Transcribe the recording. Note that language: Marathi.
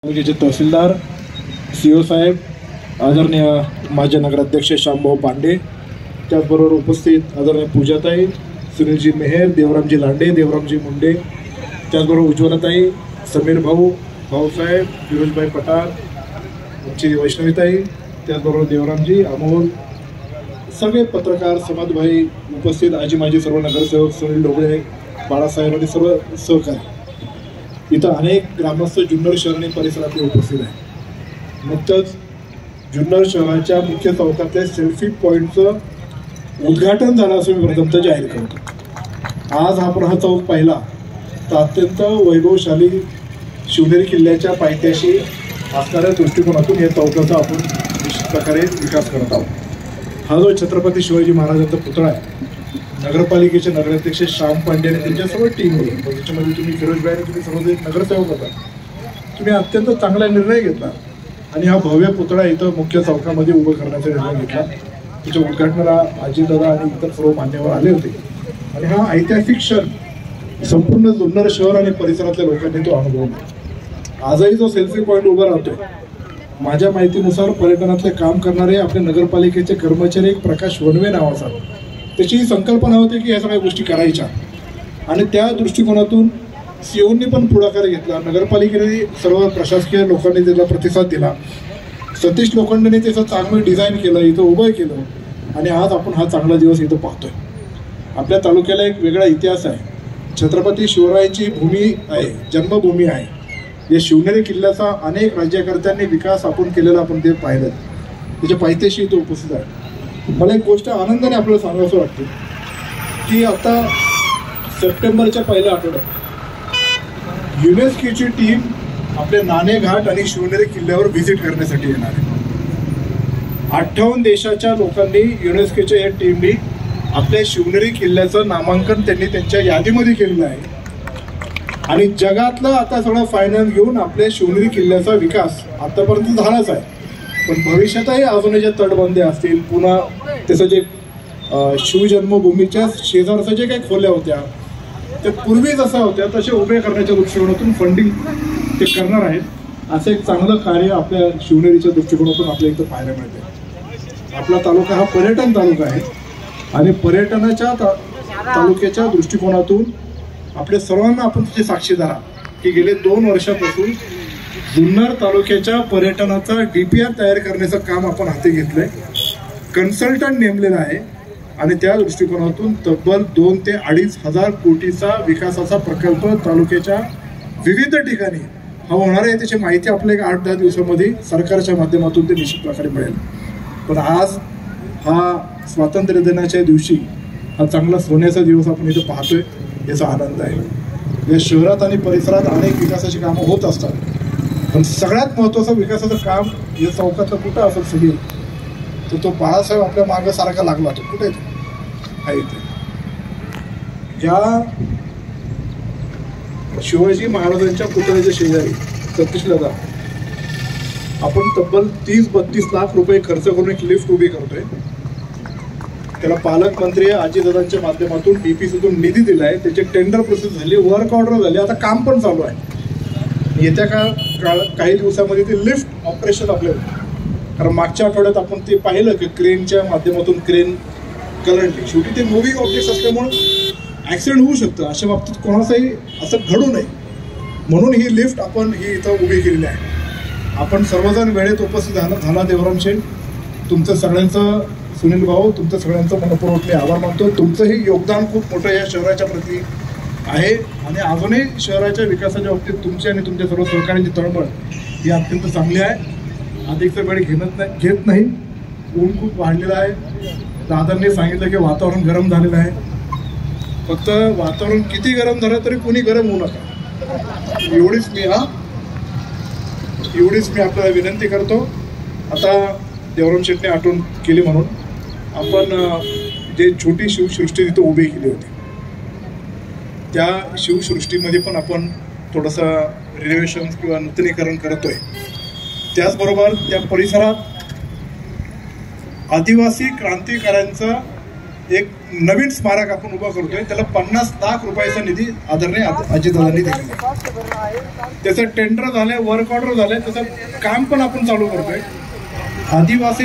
तहसीलदार सीओ साहेब, आदरणीय माजी नगराध्यक्ष श्यामभाऊ पांडे, त्याचबरोबर उपस्थित आदरणीय पूजाताई, सुनीलजी मेहर, देवरामजी लांडे, देवरामजी मुंडे, त्याचबरोबर उज्ज्वलाताई, समीर भाऊ, भाऊसाहेब, फिरोजभाई पठार, आमची वैष्णवीताई, त्याचबरोबर देवरामजी, अमोल, सगळे पत्रकार, समाजभाई उपस्थित, आजी माजी सर्व नगरसेवक, सुनील ढोबळे, बाळासाहेब आणि सर्व सहकारी, इथं अनेक ग्रामस्थ जुन्नर शहर आणि परिसरातले उपस्थित आहेत. नुकतंच जुन्नर शहराच्या मुख्य चौकातल्या सेल्फी पॉईंटचं उद्घाटन झालं असं मी प्रथमतः जाहीर करतो. आज आपण हा चौक पाहिला तर अत्यंत वैभवशाली शिवनेरी किल्ल्याच्या पायथ्याशी असणाऱ्या दृष्टिकोनातून या चौकाचा आपण निश्चित प्रकारे विकास करत आहोत. हा जो छत्रपती शिवाजी महाराजांचा पुतळा आहे, नगरपालिकेचे नगराध्यक्ष श्याम पांडे आणि त्यांच्या सर्व टीमवर, त्याच्यामध्ये तुम्ही फिरोजभाई आणि तुम्ही सर्व नगरसेवक होता, तुम्ही अत्यंत चांगला निर्णय घेतला आणि हा भव्य पुतळा इथं मुख्य चौकामध्ये उभं करण्याचा निर्णय घेतला. त्याच्या उद्घाटनाला अजितदादा आणि इतर सर्व मान्यवर आले होते आणि हा ऐतिहासिक क्षण संपूर्ण जुन्नर शहर आणि परिसरातल्या लोकांनी तो अनुभवला. आजही जो सेल्फी पॉईंट उभा राहतोय, माझ्या माहितीनुसार पर्यटनातले काम करणारे आपले नगरपालिकेचे कर्मचारी एक प्रकाश वनवे नावाचा, त्याची संकल्पना होती की या सगळ्या गोष्टी करायच्या आणि त्या दृष्टिकोनातून सीओनी पण पुढाकार घेतला. नगरपालिकेने सर्व प्रशासकीय लोकांनी त्याला प्रतिसाद दिला. सतीश लोखंडेने त्याचं चांगलं डिझाईन केलं, इथं उभं केलं आणि आज आपण हा चांगला दिवस इथं पाहतोय. आपल्या तालुक्याला एक वेगळा इतिहास आहे. छत्रपती शिवरायांची भूमी आहे, जन्मभूमी आहे. या शिवनेरी किल्ल्याचा अनेक राज्यकर्त्यांनी विकास आपण केलेला आपण ते पाहिलं. त्याच्या पायथ्याशी इथं उपस्थित आहे. मला एक गोष्ट आनंदाने आपल्याला सांगायचं वाटतं की आता सप्टेंबरच्या पहिल्या आठवड्यात युनेस्कोची टीम आपल्या नाणे घाट आणि शिवनेरी किल्ल्यावर व्हिजिट करण्यासाठी येणार आहे. 58 देशाच्या लोकांनी, युनेस्कोच्या या टीमनी आपल्या शिवनेरी किल्ल्याचं नामांकन त्यांनी त्यांच्या यादीमध्ये केलेलं आहे आणि जगातलं आता सगळं फायनल घेऊन आपल्या शिवनेरी किल्ल्याचा विकास आतापर्यंत झालाच आहे. पण भविष्यातही अजूनही ज्या तटबंद्या असतील, पुन्हा त्याचं जे शिवजन्मभूमीच्या शेजारच्या जे काही खोल्या होत्या त्या पूर्वी जसं होत्या तसे उभे करण्याच्या दृष्टिकोनातून फंडिंग ते करणार आहेत. असं एक चांगलं कार्य आपल्या शिवनेरीच्या दृष्टिकोनातून आपल्या इथं पाहायला मिळते. आपला तालुका हा पर्यटन तालुका आहे आणि पर्यटनाच्या तालुक्याच्या दृष्टिकोनातून आपल्या सर्वांना आपण त्याचे साक्षीदार आहात की गेले 2 वर्षापासून जुन्नर तालुक्याच्या पर्यटनाचा DPR तयार करण्याचं काम आपण हाती घेतलंय. कन्सल्टंट नेमलेला आहे आणि त्या दृष्टिकोनातून तब्बल 2 ते 2.5 हजार कोटीचा विकासाचा प्रकल्प तालुक्याच्या विविध ठिकाणी हा होणार आहे. त्याची माहिती आपल्याला 8-10 दिवसामध्ये सरकारच्या माध्यमातून ते निश्चित प्रकारे मिळेल. पण आज हा स्वातंत्र्य दिनाच्या दिवशी हा चांगला सोन्याचा दिवस आपण इथं पाहतोय, याचा आनंद आहे. या शहरात आणि परिसरात अनेक विकासाची कामं होत असतात, पण सगळ्यात महत्त्वाचं विकासाचं काम या चौकातलं कुठं असेल सगळी तर तो बाळासाहेब आपल्या मागं सारखा लागला. तो कुठे आहे इथे या शिवाजी महाराजांच्या पुतळ्याच्या शेजारी सतीशला आपण तब्बल 30-32 लाख रुपये खर्च करून एक लिफ्ट उभी करतोय. त्याला पालकमंत्री अजितदादांच्या माध्यमातून DPCतून निधी दिला आहे. त्याची टेंडर प्रोसेस झाली, वर्क ऑर्डर झाली, आता काम पण चालू आहे. येत्या काही दिवसामध्ये ते लिफ्ट ऑपरेशन आपल्याला, कारण मागच्या आठवड्यात आपण ते पाहिलं की क्रेनच्या माध्यमातून क्रेन कलंडली. शेवटी ते मूव्हिंग ऑब्जेक्ट्स असल्यामुळे ॲक्सिडेंट होऊ शकतं. अशा बाबतीत कोणाचंही असं घडू नये म्हणून ही लिफ्ट आपण ही इथं उभी केलेली आहे. आपण सर्वजण वेळेत उपस्थित झाला. देवराम शेठ, तुमचं सगळ्यांचं, सुनील भाऊ, तुमचं सगळ्यांचं मनपूर्वक मी आभार मानतो. तुमचंही योगदान खूप मोठं या शहराच्या प्रती आहे आणि अजूनही शहराच्या विकासाच्या बाबतीत तुमची आणि तुमच्या सर्व सहकार्याची तळमळ ही अत्यंत चांगली आहे. अधिकचा वेळ घेत नाही. ऊन खूप वाढलेलं आहे. दादांनी सांगितलं की वातावरण गरम झालेलं आहे. फक्त वातावरण किती गरम झालं तरी कोणी गरम होऊ नका, एवढीच मी आपल्याला विनंती करतो. आता देवराम शेठने आठवण केली म्हणून आपण जे छोटी शिवसृष्टी तिथं उभी केली होती त्या शिवसृष्टीमध्ये पण आपण थोडंसं रिनोव्हेशन किंवा नूतनीकरण करतोय. त्याचबरोबर त्या परिसरात आदिवासी क्रांतिकाऱ्यांचा एक नवीन स्मारक आपण उभा करतोय. त्याला 50 लाख रुपयाचा निधी आदरणीय अजितदादांनी दिला. त्याचं टेंडर झालंय, वर्क ऑर्डर झालंय, त्याचं काम पण आपण चालू करतोय. आदिवासी